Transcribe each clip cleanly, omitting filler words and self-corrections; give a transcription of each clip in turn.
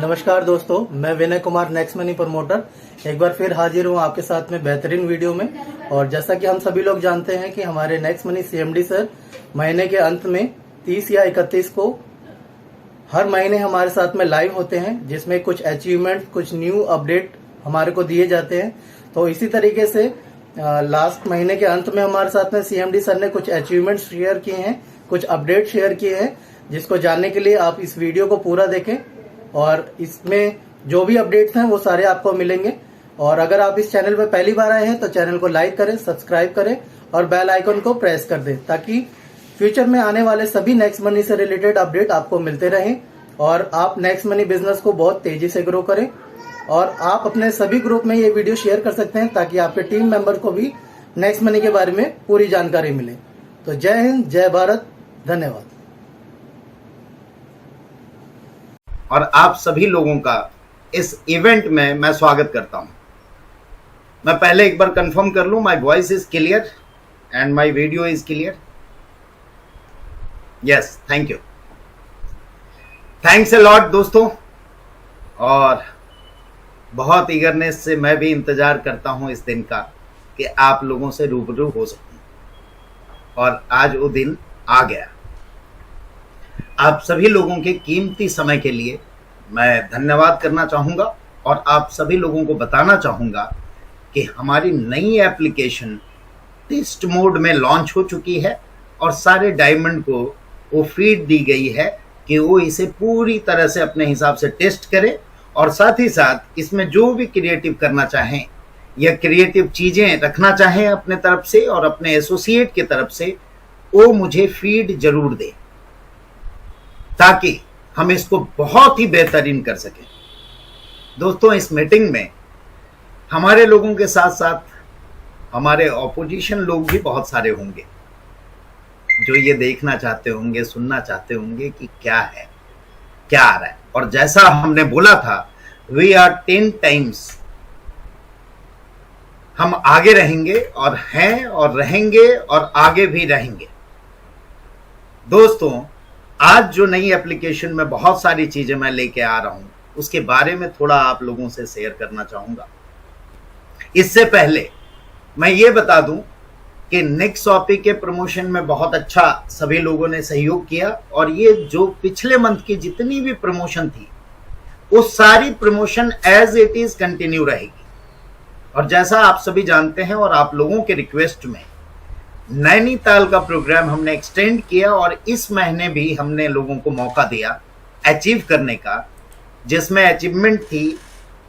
नमस्कार दोस्तों, मैं Vinay Kumar next money promoter एक बार फिर हाजिर हूँ आपके साथ में बेहतरीन वीडियो में। और जैसा कि हम सभी लोग जानते हैं कि हमारे नेक्स्ट मनी सीएमडी सर महीने के अंत में 30 या 31 को हर महीने हमारे साथ में लाइव होते हैं, जिसमें कुछ अचीवमेंट, कुछ न्यू अपडेट हमारे को दिए जाते हैं। तो इसी तरीके से लास्ट महीने के अंत में हमारे साथ में सीएमडी सर ने कुछ अचीवमेंट शेयर किए हैं, कुछ अपडेट शेयर किए हैं, जिसको जानने के लिए आप इस वीडियो को पूरा देखें। और इसमें जो भी अपडेट्स हैं वो सारे आपको मिलेंगे। और अगर आप इस चैनल पर पहली बार आए हैं तो चैनल को लाइक करें, सब्सक्राइब करें और बेल आइकन को प्रेस कर दें, ताकि फ्यूचर में आने वाले सभी नेक्स्ट मनी से रिलेटेड अपडेट आपको मिलते रहें और आप नेक्स्ट मनी बिजनेस को बहुत तेजी से ग्रो करें। और आप अपने सभी ग्रुप में ये वीडियो शेयर कर सकते हैं, ताकि आपके टीम मेंबर को भी नेक्स्ट मनी के बारे में पूरी जानकारी मिले। तो जय हिंद, जय भारत, धन्यवाद। और आप सभी लोगों का इस इवेंट में मैं स्वागत करता हूं। मैं पहले एक बार कंफर्म कर लूं, my voice is clear and my video is clear. Yes, thank you, thanks a lot दोस्तों। और बहुत ईगरनेस से मैं भी इंतजार करता हूं इस दिन का कि आप लोगों से रूबरू हो सकूं। और आज वो दिन आ गया। आप सभी लोगों के कीमती समय के लिए मैं धन्यवाद करना चाहूँगा और आप सभी लोगों को बताना चाहूँगा कि हमारी नई एप्लीकेशन टेस्ट मोड में लॉन्च हो चुकी है और सारे डायमंड को वो फीड दी गई है कि वो इसे पूरी तरह से अपने हिसाब से टेस्ट करें। और साथ ही साथ इसमें जो भी क्रिएटिव करना चाहें या क्रिएटिव चीज़ें रखना चाहें अपने तरफ से और अपने एसोसिएट की तरफ से, वो मुझे फीड जरूर दें, ताकि हम इसको बहुत ही बेहतरीन कर सकें। दोस्तों, इस मीटिंग में हमारे लोगों के साथ साथ हमारे ऑपोजिशन लोग भी बहुत सारे होंगे, जो ये देखना चाहते होंगे, सुनना चाहते होंगे कि क्या है, क्या आ रहा है। और जैसा हमने बोला था, वी आर 10 टाइम्स हम आगे रहेंगे और हैं और रहेंगे और आगे भी रहेंगे। दोस्तों, आज जो नई एप्लीकेशन में बहुत सारी चीजें मैं लेके आ रहा हूं, उसके बारे में थोड़ा आप लोगों से शेयर करना चाहूंगा। इससे पहले मैं ये बता दूं कि नेक्स्ट टॉपिक के प्रमोशन में बहुत अच्छा सभी लोगों ने सहयोग किया। और ये जो पिछले मंथ की जितनी भी प्रमोशन थी, वो सारी promotion as it is continue रहेगी। और जैसा आप सभी जानते हैं और आप लोगों के रिक्वेस्ट में, नैनीताल का प्रोग्राम हमने एक्सटेंड किया और इस महीने भी हमने लोगों को मौका दिया अचीव करने का, जिसमें अचीवमेंट थी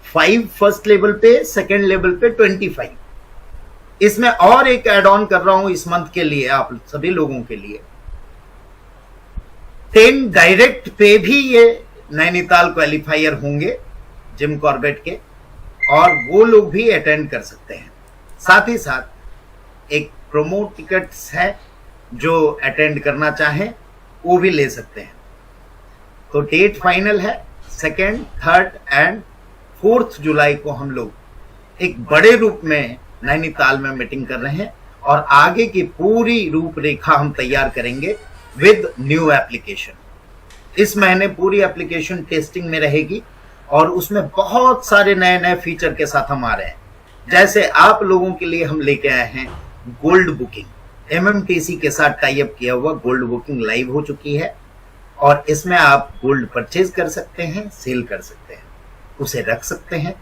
5 फर्स्ट लेवल पे, सेकेंड लेवल पे 25। इसमें और एक एड ऑन कर रहा हूं इस मंथ के लिए, आप सभी लोगों के लिए 10 डायरेक्ट पे भी ये नैनीताल क्वालिफायर होंगे जिम कॉर्बेट के, और वो लोग भी अटेंड कर सकते हैं। साथ ही साथ एक प्रोमो टिकट्स है, जो अटेंड करना चाहें वो भी ले सकते हैं। तो डेट फाइनल है 2nd, 3rd एंड 4th जुलाई को हम लोग एक बड़े रूप में नैनीताल में मीटिंग कर रहे हैं और आगे की पूरी रूपरेखा हम तैयार करेंगे विद न्यू एप्लीकेशन। इस महीने पूरी एप्लीकेशन टेस्टिंग में रहेगी और उसमें बहुत सारे नए नए फीचर के साथ हम आ रहे हैं। जैसे आप लोगों के लिए हम लेके आए हैं गोल्ड बुकिंग, एमएमटीसी के साथ टाई अप किया हुआ गोल्ड बुकिंग लाइव हो चुकी है। और इसमें आप गोल्ड परचेज कर सकते हैं, सेल कर सकते हैं, उसे रख सकते हैं।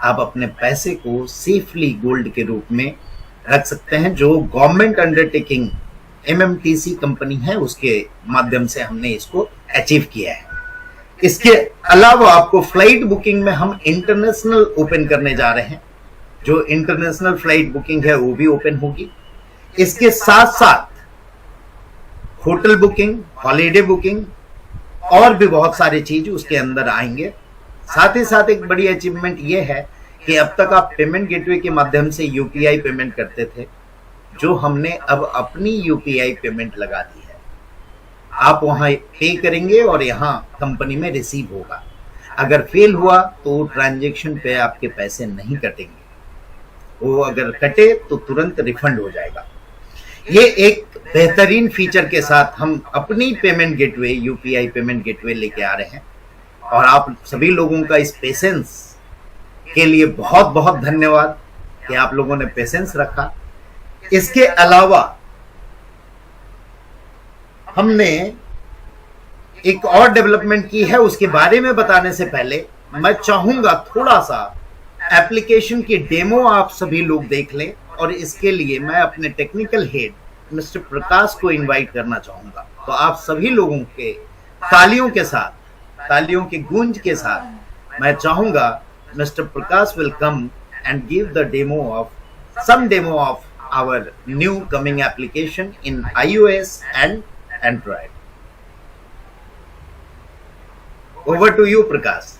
आप अपने पैसे को सेफली गोल्ड के रूप में रख सकते हैं, जो गवर्नमेंट अंडरटेकिंग एमएमटीसी कंपनी है, उसके माध्यम से हमने इसको अचीव किया है। इसके अलावा आपको फ्लाइट बुकिंग में हम इंटरनेशनल ओपन करने जा रहे हैं, जो इंटरनेशनल फ्लाइट बुकिंग है वो भी ओपन होगी। इसके साथ साथ होटल बुकिंग, हॉलीडे बुकिंग और भी बहुत सारी चीज उसके अंदर आएंगे। साथ ही साथ एक बड़ी अचीवमेंट ये है कि अब तक आप पेमेंट गेटवे के माध्यम से यूपीआई पेमेंट करते थे, जो हमने अब अपनी यूपीआई पेमेंट लगा दी है। आप वहां पे करेंगे और यहाँ कंपनी में रिसीव होगा। अगर फेल हुआ तो ट्रांजैक्शन पे आपके पैसे नहीं कटेंगे, वो अगर कटे तो तुरंत रिफंड हो जाएगा। ये एक बेहतरीन फीचर के साथ हम अपनी payment gateway, UPI payment gateway लेके आ रहे हैं और आप सभी लोगों का इस पेशेंस के लिए बहुत बहुत धन्यवाद कि आप लोगों ने पेशेंस रखा। इसके अलावा हमने एक और डेवलपमेंट की है, उसके बारे में बताने से पहले मैं चाहूंगा थोड़ा सा एप्लीकेशन की डेमो आप सभी लोग देख लें, और इसके लिए मैं अपने टेक्निकल हेड मिस्टर प्रकाश को इनवाइट करना चाहूंगा। तो आप सभी लोगों के तालियों के साथ, तालियों की गूंज के साथ मैं चाहूंगा mister Prakash will come and give the demo of some demo of our new coming application in iOS and Android. Over to you, Prakash.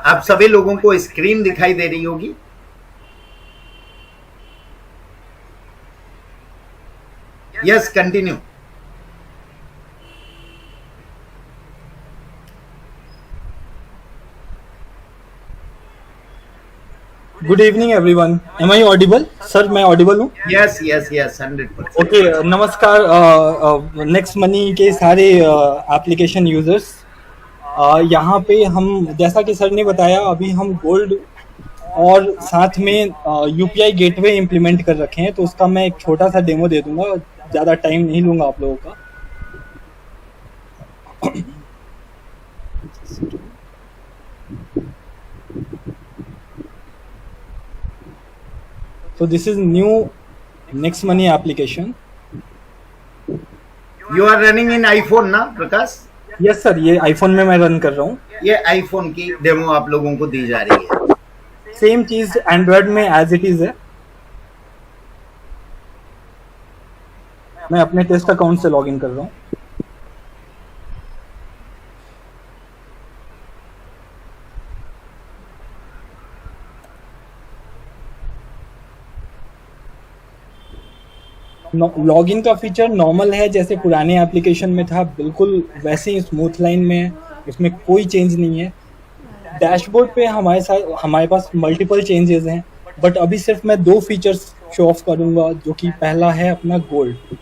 आप सभी लोगों को स्क्रीन दिखाई दे रही होगी। Yes, continue. Good evening everyone, am I audible? Sir मैं audible हूँ? Yes yes yes, 100%। ओके, नमस्कार नेक्स्ट मनी के सारे एप्लीकेशन यूजर्स। यहाँ पे हम, जैसा कि सर ने बताया, अभी हम गोल्ड और साथ में यूपीआई गेटवे इम्प्लीमेंट कर रखे हैं, तो उसका मैं एक छोटा सा डेमो दे दूंगा, ज़्यादा टाइम नहीं लूँगा आप लोगों का। So this is new Next Money application. You are running in iPhone ना प्रकाश? Yes sir, ये iPhone में मैं रन कर रहा हूँ। ये iPhone की डेमो आप लोगों को दी जा रही है। सेम चीज Android में as it is है। मैं अपने टेस्ट अकाउंट से लॉगिन कर रहा हूँ। लॉगिन का फीचर नॉर्मल है, जैसे पुराने एप्लीकेशन में था, बिल्कुल वैसे ही स्मूथ लाइन में है, इसमें कोई चेंज नहीं है। डैशबोर्ड पे हमारे पास मल्टीपल चेंजेस हैं, बट अभी सिर्फ मैं 2 फीचर्स शो ऑफ करूंगा, जो कि पहला है अपना गोल्ड।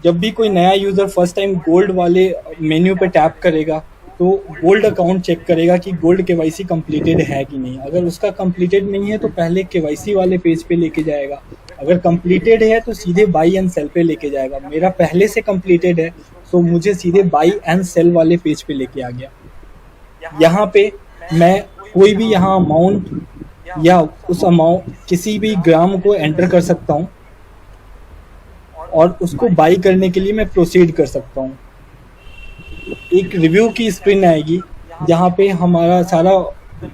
जब भी कोई नया यूज़र फर्स्ट टाइम गोल्ड वाले मेन्यू पे टैप करेगा, तो गोल्ड अकाउंट चेक करेगा कि गोल्ड केवाईसी कंप्लीटेड है कि नहीं। अगर उसका कंप्लीटेड नहीं है तो पहले केवाईसी वाले पेज पे लेके जाएगा, अगर कंप्लीटेड है तो सीधे बाई एंड सेल पे लेके जाएगा। मेरा पहले से कंप्लीटेड है, तो मुझे सीधे बाई एंड सेल वाले पेज पे लेके आ गया। यहाँ पे मैं कोई भी यहाँ अमाउंट या उस अमाउंट, किसी भी ग्राम को एंटर कर सकता हूँ, और उसको बाई करने के लिए मैं प्रोसीड कर सकता हूँ। एक रिव्यू की स्क्रीन आएगी, जहाँ पे हमारा सारा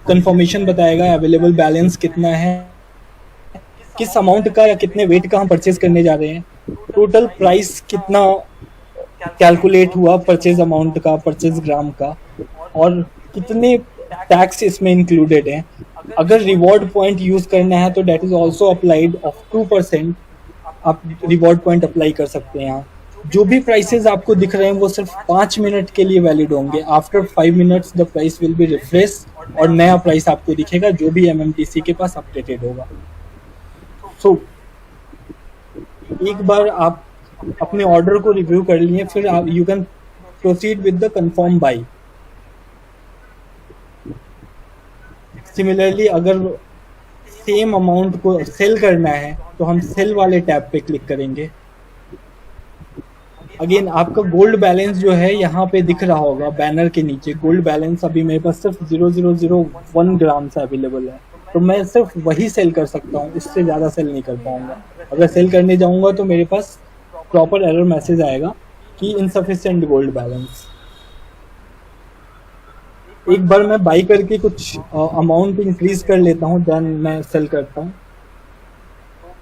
कंफर्मेशन बताएगा, अवेलेबल बैलेंस कितना है, किस अमाउंट का या कितने वेट का हम परचेज करने जा रहे हैं, टोटल प्राइस कितना कैलकुलेट हुआ परचेज अमाउंट का, परचेज ग्राम का, और कितने टैक्स इसमें इंक्लूडेड हैं। अगर रिवॉर्ड पॉइंट यूज करना है तो that is also applied of 2%, आप रिवॉर्ड पॉइंट अप्लाई कर सकते हैं। यहाँ जो भी प्राइसेस आपको दिख रहे हैं वो सिर्फ 5 मिनट के लिए वैलिड होंगे। After 5 minutes the price will be refresh, और नया प्राइस आपको दिखेगा जो भी MMTC के पास अपडेटेड होगा। सो एक बार आप अपने ऑर्डर को रिव्यू कर लिए, फिर आप you can proceed with the confirm by. Similarly अगर सेम अमाउंट को सेल करना है तो हम सेल वाले टैब पे क्लिक करेंगे। अगेन आपका गोल्ड बैलेंस जो है यहाँ पे दिख रहा होगा बैनर के नीचे। गोल्ड बैलेंस अभी मेरे पास सिर्फ 0001 ग्राम से अवेलेबल है, तो मैं सिर्फ वही सेल कर सकता हूँ, इससे ज़्यादा सेल नहीं कर पाऊंगा। अगर सेल करने जाऊंगा तो मेरे पास प्रॉपर एरर मैसेज आएगा कि इनसफिशिएंट गोल्ड बैलेंस। एक बार मैं बाई करके कुछ अमाउंट इंक्रीज कर लेता हूँ, देन मैं सेल करता हूँ।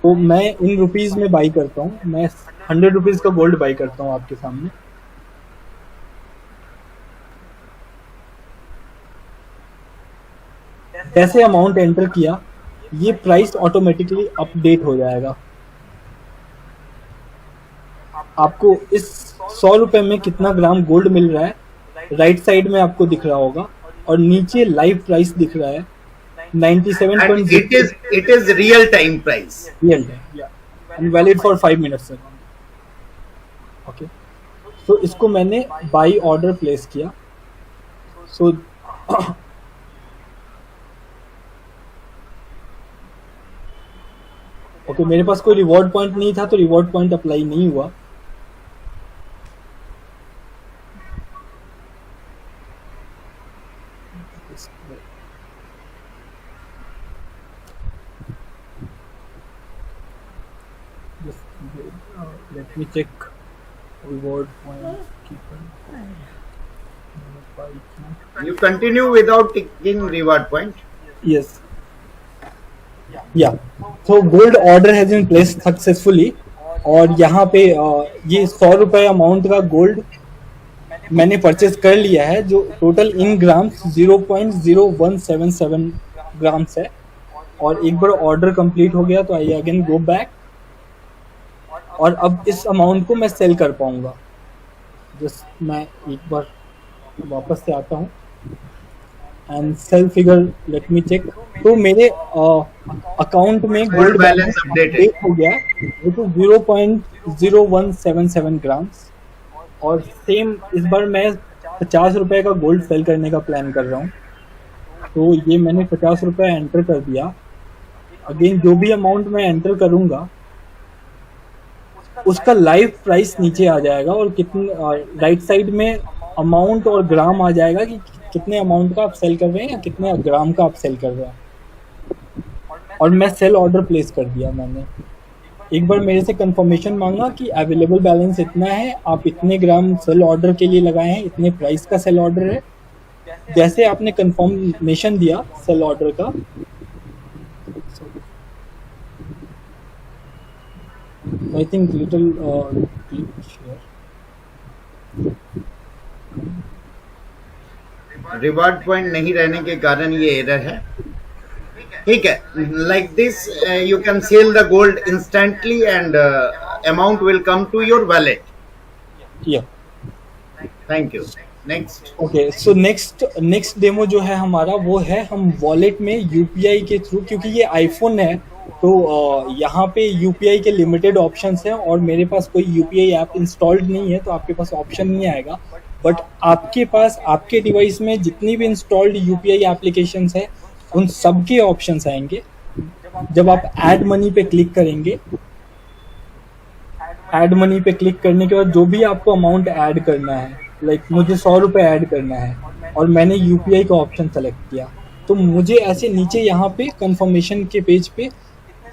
तो मैं इन रुपीस में बाई करता हूँ, मैं 100 रुपीज का गोल्ड बाई करता हूँ आपके सामने। जैसे अमाउंट एंटर किया, ये प्राइस ऑटोमेटिकली अपडेट हो जाएगा। आपको इस 100 रुपए में कितना ग्राम गोल्ड मिल रहा है राइट साइड में आपको दिख रहा होगा, और नीचे लाइव प्राइस दिख रहा है and 97.0 it is real time price. real time, yeah, and valid for 5 minutes sir. Okay, so इसको मैंने बाई ऑर्डर प्लेस किया. सो ओके, मेरे पास कोई रिवॉर्ड पॉइंट नहीं था तो रिवॉर्ड पॉइंट अप्लाई नहीं हुआ. Let me check reward point. You continue without taking reward point. Yes. Yeah. So gold order has been placed successfully. और यहाँ पे ये 100 रुपए अमाउंट का गोल्ड मैंने परचेज कर लिया है, जो टोटल इन ग्राम्स 0.0177 ग्राम्स है. और एक बार ऑर्डर कंप्लीट हो गया तो आई अगेन गो बैक, और अब इस अमाउंट को मैं सेल कर पाऊंगा. जस्ट मैं एक बार वापस से आता हूँ and sell figure let me check. तो मेरे अकाउंट में गोल्ड बैलेंस अपडेट हो गया वो तो 0.0177 ग्राम्स. और सेम इस बार मैं 50 रुपए का गोल्ड सेल करने का प्लान कर रहा हूँ. तो ये मैंने 50 रुपए एंटर कर दिया. अगेन जो भी अमाउंट मैं एंटर करूँगा उसका लाइव प्राइस नीचे आ जाएगा, और कितने राइट साइड में अमाउंट और ग्राम आ जाएगा कि कितने अमाउंट का आप सेल कर रहे हैं या कितने ग्राम का आप सेल कर रहे हैं. और मैं सेल ऑर्डर प्लेस कर दिया मैंने. एक बार मेरे से कंफर्मेशन मांगा कि अवेलेबल बैलेंस इतना है, आप इतने ग्राम सेल ऑर्डर के लिए लगाए हैं, इतने प्राइस का सेल ऑर्डर है. जैसे आपने कंफर्मेशन दिया सेल ऑर्डर का, I think little share. Reward point नहीं रहने के कारण ये एरर है. ठीक है, like this you can sell the gold instantly and amount will come to your wallet. Yeah. Thank you. Next. Okay, so next demo जो है हमारा वो है हम वॉलेट में यूपीआई के थ्रू, क्योंकि ये आईफोन है तो यहाँ पे यूपीआई के लिमिटेड ऑप्शंस हैं और मेरे पास कोई यूपीआई ऐप इंस्टॉल्ड नहीं है तो आपके पास ऑप्शन नहीं आएगा. बट आपके पास आपके डिवाइस में जितनी भी इंस्टॉल्ड यूपीआई एप्लीकेशंस है उन सब के ऑप्शंस आएंगे. जब आप ऐड मनी पे क्लिक करेंगे, ऐड मनी पे क्लिक करने के बाद जो भी आपको अमाउंट ऐड करना है, लाइक मुझे 100 रुपये ऐड करना है और मैंने यूपीआई का ऑप्शन सेलेक्ट किया, तो मुझे ऐसे नीचे यहाँ पे कंफर्मेशन के पेज पे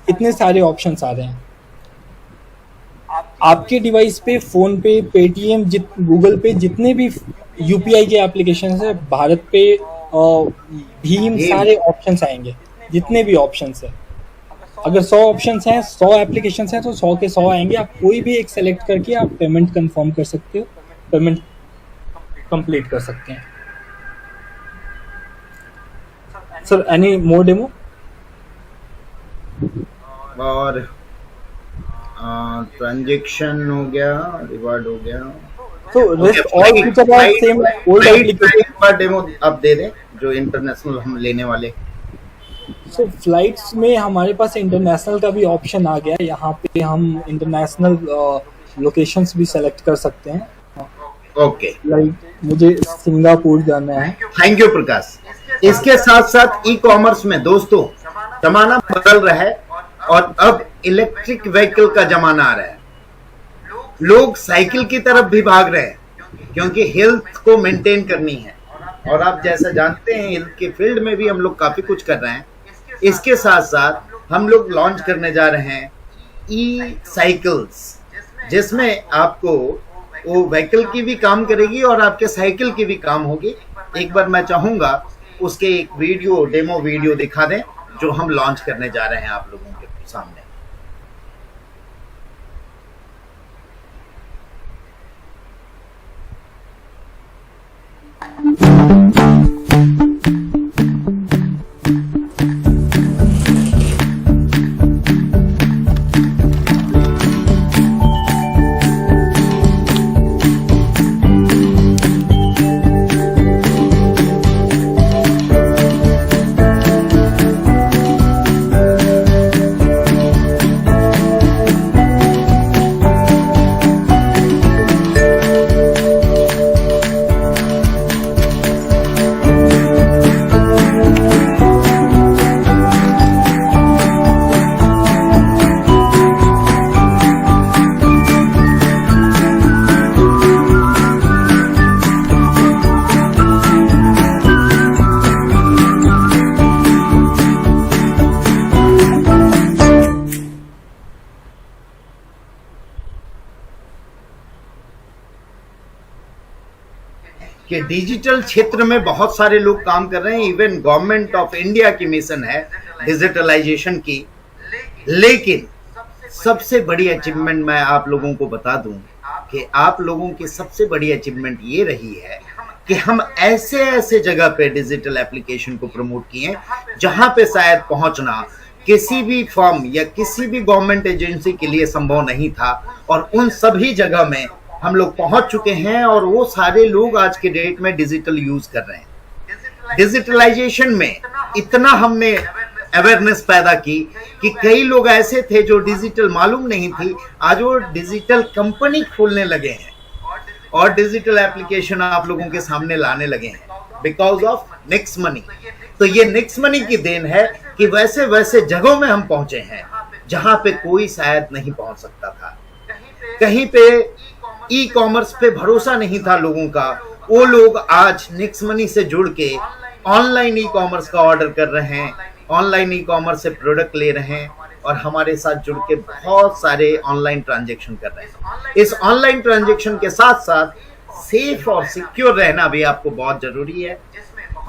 इतने सारे ऑप्शंस आ रहे हैं. आपके डिवाइस पे फोन पे, पेटीएम, गूगल पे, जितने भी यूपीआई के एप्लीकेशन है, भारत पे, भीम, सारे ऑप्शंस आएंगे. जितने भी ऑप्शंस है, अगर 100 ऑप्शंस हैं, 100 एप्लीकेशंस हैं तो 100 के 100 आएंगे. आप कोई भी एक सेलेक्ट करके आप पेमेंट कंफर्म कर सकते हो, पेमेंट कंप्लीट कर सकते हैं. Sir any more demo? और ट्रांजैक्शन हो गया, रिवार्ड हो गया. तो rest all feature are same old application. Demo आप दे दें जो इंटरनेशनल हम लेने वाले. सो फ्लाइट्स में हमारे पास इंटरनेशनल का भी ऑप्शन आ गया. यहाँ पे हम इंटरनेशनल लोकेशंस भी सेलेक्ट कर सकते हैं. ओके, लाइक मुझे सिंगापुर जाना है. थैंक यू प्रकाश. इसके साथ साथ ई कॉमर्स में दोस्तों जमाना बदल रहा है और अब इलेक्ट्रिक व्हीकल का जमाना आ रहा है. लोग साइकिल की तरफ भी भाग रहे हैं क्योंकि हेल्थ को मेंटेन करनी है. और आप जैसा जानते हैं हेल्थ के फील्ड में भी हम लोग काफी कुछ कर रहे हैं. इसके साथ साथ हम लोग लॉन्च करने जा रहे हैं ई साइकिल्स, जिसमें आपको वो व्हीकल की भी काम करेगी और आपके साइकिल की भी काम होगी. एक बार मैं चाहूंगा उसके एक वीडियो, डेमो वीडियो दिखा दें जो हम लॉन्च करने जा रहे हैं आप लोगों के सामने. कि डिजिटल क्षेत्र में बहुत सारे लोग काम कर रहे हैं। इवन गवर्नमेंट ऑफ इंडिया की मिशन है डिजिटलाइजेशन की, लेकिन सबसे बड़ी अचीवमेंट मैं आप लोगों को बता दूं कि आप लोगों की सबसे बड़ी अचीवमेंट ये रही है कि हम ऐसे ऐसे जगह पे डिजिटल एप्लीकेशन को प्रमोट किए जहां पे शायद पहुंचना किसी भी फर्म या किसी भी गवर्नमेंट एजेंसी के लिए संभव नहीं था, और उन सभी जगह में हम लोग पहुंच चुके हैं और वो सारे लोग आज के डेट में डिजिटल यूज कर रहे हैं। डिजिटलाइजेशन में इतना हमने अवेयरनेस पैदा की कि कई लोग ऐसे थे जो डिजिटल मालूम नहीं थी, आज वो डिजिटल कंपनी खोलने लगे हैं और डिजिटल एप्लीकेशन आप लोगों के सामने लाने लगे हैं बिकॉज ऑफ नेक्स्ट मनी। तो ये नेक्स्ट मनी की देन है कि वैसे वैसे जगहों में हम पहुंचे हैं जहां पे कोई शायद नहीं पहुंच सकता था। कहीं पे ई कॉमर्स पे भरोसा नहीं था लोगों का, वो लोग आज नेक्स्ट मनी से जुड़ के ऑनलाइन ई कॉमर्स का ऑर्डर कर रहे हैं, ऑनलाइन ई कॉमर्स से प्रोडक्ट ले रहे हैं और हमारे साथ जुड़ के बहुत सारे ऑनलाइन ट्रांजैक्शन कर रहे हैं। इस ऑनलाइन ट्रांजैक्शन के साथ साथ सेफ और सिक्योर रहना भी आपको बहुत जरूरी है,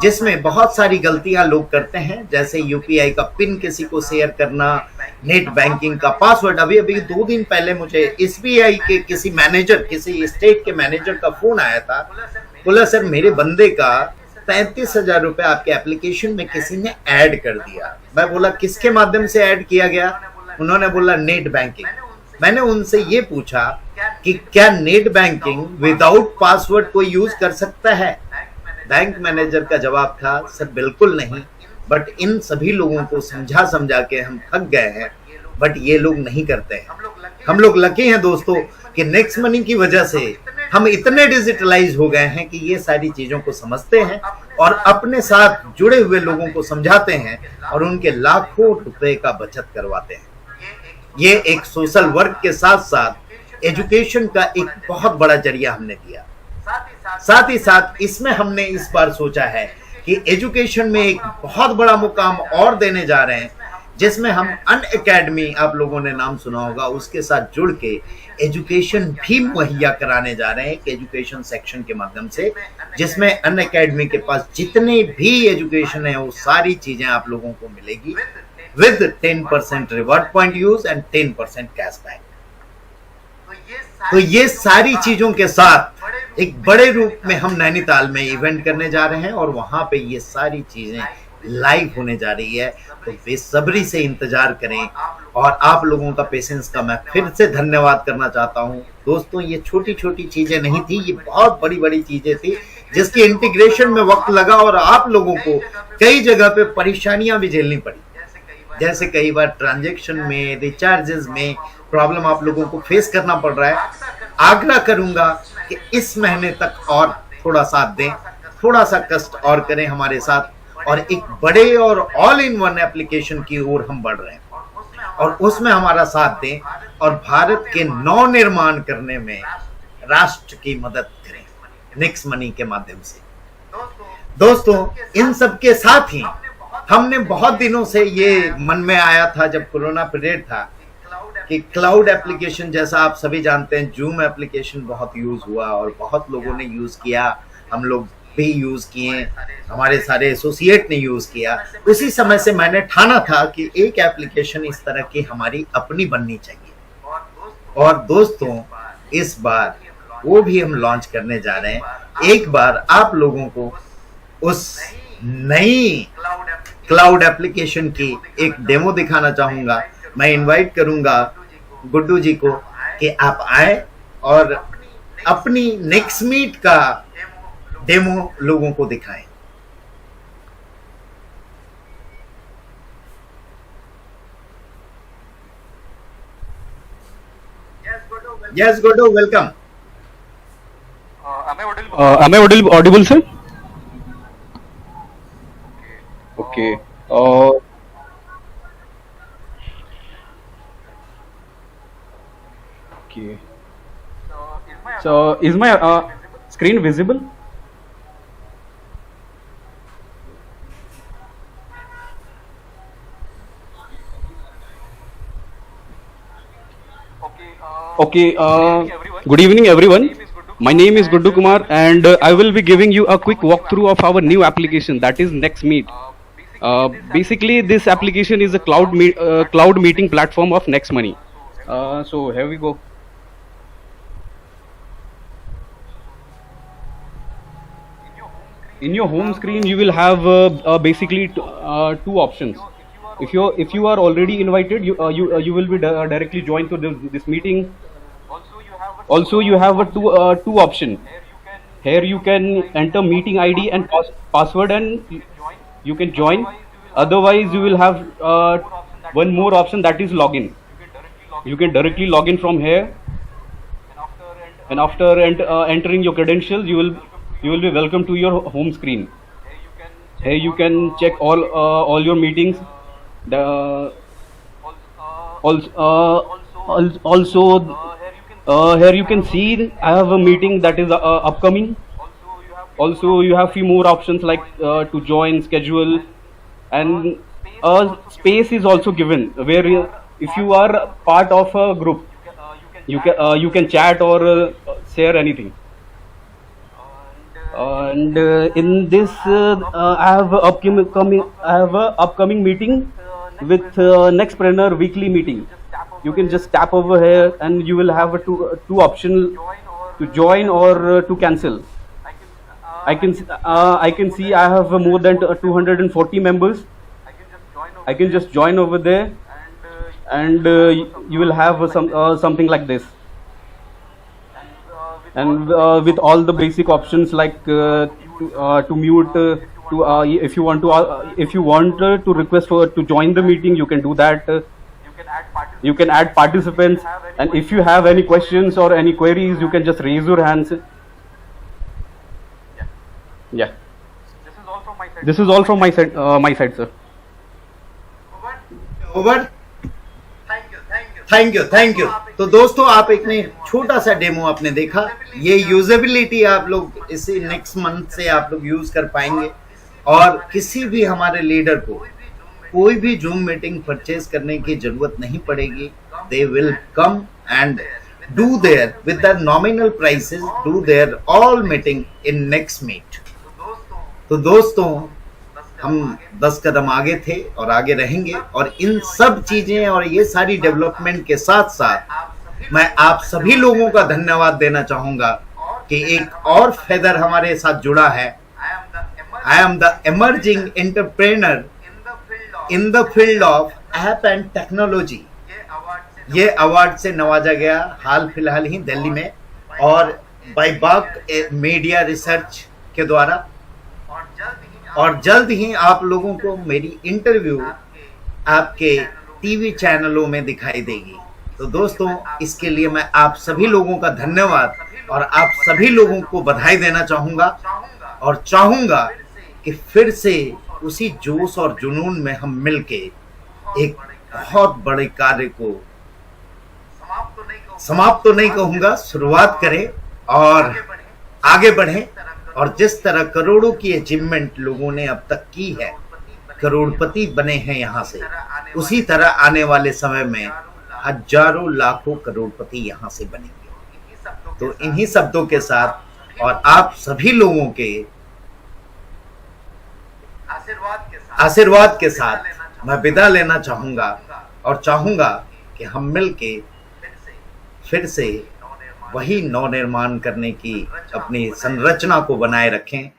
जिसमें बहुत सारी गलतियां लोग करते हैं, जैसे यूपीआई का पिन किसी को शेयर करना, नेट बैंकिंग का पासवर्ड। अभी 2 दिन पहले मुझे एसबीआई के किसी मैनेजर, किसी स्टेट के मैनेजर का फोन आया था, बोला सर मेरे बंदे का 35,000 रुपए आपके एप्लीकेशन में किसी ने ऐड कर दिया। मैं बोला किसके माध्यम से ऐड किया गया? उन्होंने बोला नेट बैंकिंग। मैंने उनसे ये पूछा कि क्या नेट बैंकिंग विदाउट पासवर्ड कोई यूज कर सकता है? बैंक मैनेजर का जवाब था सर बिल्कुल नहीं, बट इन सभी लोगों को समझा के हम थक गए हैं, बट ये लोग नहीं करते हैं। हम लोग लकी हैं दोस्तों कि नेक्स्ट मनी की वजह से हम इतने डिजिटलाइज हो गए हैं कि ये सारी चीजों को समझते हैं और अपने साथ जुड़े हुए लोगों को समझाते हैं और उनके लाखों रुपए का बचत करवाते हैं। ये एक सोशल वर्क के साथ साथ एजुकेशन का एक बहुत बड़ा जरिया हमने दिया। साथ ही साथ इसमें हमने इस बार सोचा है कि एजुकेशन में एक बहुत बड़ा मुकाम और देने जा रहे हैं, जिसमें हम अनअकैडमी, आप लोगों ने नाम सुना होगा, उसके साथ जुड़ के एजुकेशन भी मुहैया कराने जा रहे हैं एजुकेशन सेक्शन के माध्यम से, जिसमें अनअकैडमी के पास जितने भी एजुकेशन है वो सारी चीजें आप लोगों को मिलेगी with 10% reward point use and 10% cashback. तो ये सारी चीजों के साथ एक बड़े रूप में हम नैनीताल में इवेंट करने जा रहे हैं और वहां पे ये सारी चीजें लाइव होने जा रही है। तो बेसब्री से इंतजार करें और आप लोगों का पेशेंस का मैं फिर से धन्यवाद करना चाहता हूं। दोस्तों ये छोटी छोटी चीजें नहीं थी, ये बहुत बड़ी बड़ी चीजें थी जिसकी इंटीग्रेशन में वक्त लगा और आप लोगों को कई जगह पे परेशानियां भी झेलनी पड़ी, जैसे कई बार ट्रांजैक्शन में, रिचार्जेस में प्रॉब्लम आप लोगों को फेस करना पड़ रहा है। आग्रह करूंगा कि इस महीने तक और थोड़ा साथ दें, थोड़ा सा कष्ट और करें हमारे साथ, और एक बड़े और ऑल इन वन एप्लीकेशन की ओर हम बढ़ रहे हैं और उसमें हमारा साथ दें और भारत के नव निर्माण करने में राष्ट्र की मदद करें नेक्स्ट मनी के माध्यम से। दोस्तों इन सब के साथ ही हमने बहुत दिनों से ये मन में आया था जब कोरोना पीरियड था कि क्लाउड एप्लीकेशन, जैसा आप सभी जानते हैं जूम एप्लीकेशन बहुत यूज हुआ और बहुत लोगों ने यूज किया, हम लोग भी यूज किए, हमारे सारे एसोसिएट ने यूज किया। उसी समय से मैंने ठाना था कि एक एप्लीकेशन इस तरह की हमारी अपनी बननी चाहिए और दोस्तों इस बार वो भी हम लॉन्च करने जा रहे हैं। एक बार आप लोगों को उस नई क्लाउड एप्लीकेशन की एक डेमो दिखाना चाहूंगा। मैं इनवाइट करूंगा गुड्डू जी को कि आप आए और अपनी नेक्स्ट मीट का डेमो लोगों को दिखाएं। Yes, Godo, welcome. Am I audible, sir? Okay. Okay. So, is my screen visible? Okay. Good evening, everyone. My name is Guddu Kumar, and I will be giving you a quick walkthrough of our new application, that is NextMeet. Basically, this application is a cloud meeting platform of NextMoney. So here we go. In your home screen, you will have basically two options. If you are already invited, you will be directly joined to this meeting. Also, you have a two option. Here you can enter meeting ID and password, and you can join. Otherwise, you will have one more option, that is login. You can directly log in from here, and after entering your credentials, you will be welcome to your home screen. Here you can check all your meetings. Here you can see I have a meeting that is upcoming. Also, you have few more options like to join, schedule, and space is also given where if you are part of a group, you can chat or share anything. And in this, I have a upcoming meeting with Nextpreneur weekly meeting. You can just tap over here, and you will have a two option to join or to cancel. I can see I have more than 240 members. I can just join over there, and you will have something like this. And with all the basic options like to mute, if you want to request to join the meeting, you can do that. You can add participants, and if you have any questions or any queries, you can just raise your hands. Yeah. This is all from my side, sir. Over. Thank you. तो दोस्तों, आप एक छोटा सा demo आपने देखा। ये usability आप लोग इसी नेक्स्ट मंथ से आप लोग यूज कर पाएंगे, और किसी भी हमारे लीडर को कोई भी जूम मीटिंग परचेज करने की जरूरत नहीं पड़ेगी। They will come and do their with the nominal prices, do their all meeting in next meet. तो दोस्तों, हम 10 कदम आगे थे और आगे रहेंगे, और इन सब चीजें और ये सारी डेवलपमेंट के साथ साथ मैं आप सभी लोगों का धन्यवाद देना चाहूंगा कि एक और फेदर हमारे साथ जुड़ा है। I am the emerging entrepreneur in the field of app and technology. ये अवार्ड से नवाजा गया हाल फिलहाल ही दिल्ली में, और बाइबाक मीडिया रिसर्च के द्वारा। और जल्द ही आप लोगों को मेरी इंटरव्यू आपके टीवी चैनलों में दिखाई देगी। तो दोस्तों, इसके लिए मैं आप सभी लोगों का धन्यवाद और आप सभी लोगों को बधाई देना चाहूंगा, और चाहूंगा कि फिर से उसी जोश और जुनून में हम मिलके एक बहुत बड़े कार्य को समाप्त तो नहीं कहूंगा, शुरुआत करें और आगे बढ़ें। और जिस तरह करोड़ों की अचीवमेंट लोगों ने अब तक की है, करोड़पति बने हैं यहाँ से, उसी तरह आने वाले समय में हजारों लाखों करोड़पति यहाँ से बनेंगे। तो इन्हीं शब्दों के साथ और आप सभी लोगों के आशीर्वाद के साथ मैं विदा लेना चाहूंगा, और चाहूंगा कि हम मिलके फिर से वही नवनिर्माण करने की अपनी संरचना को बनाए रखें।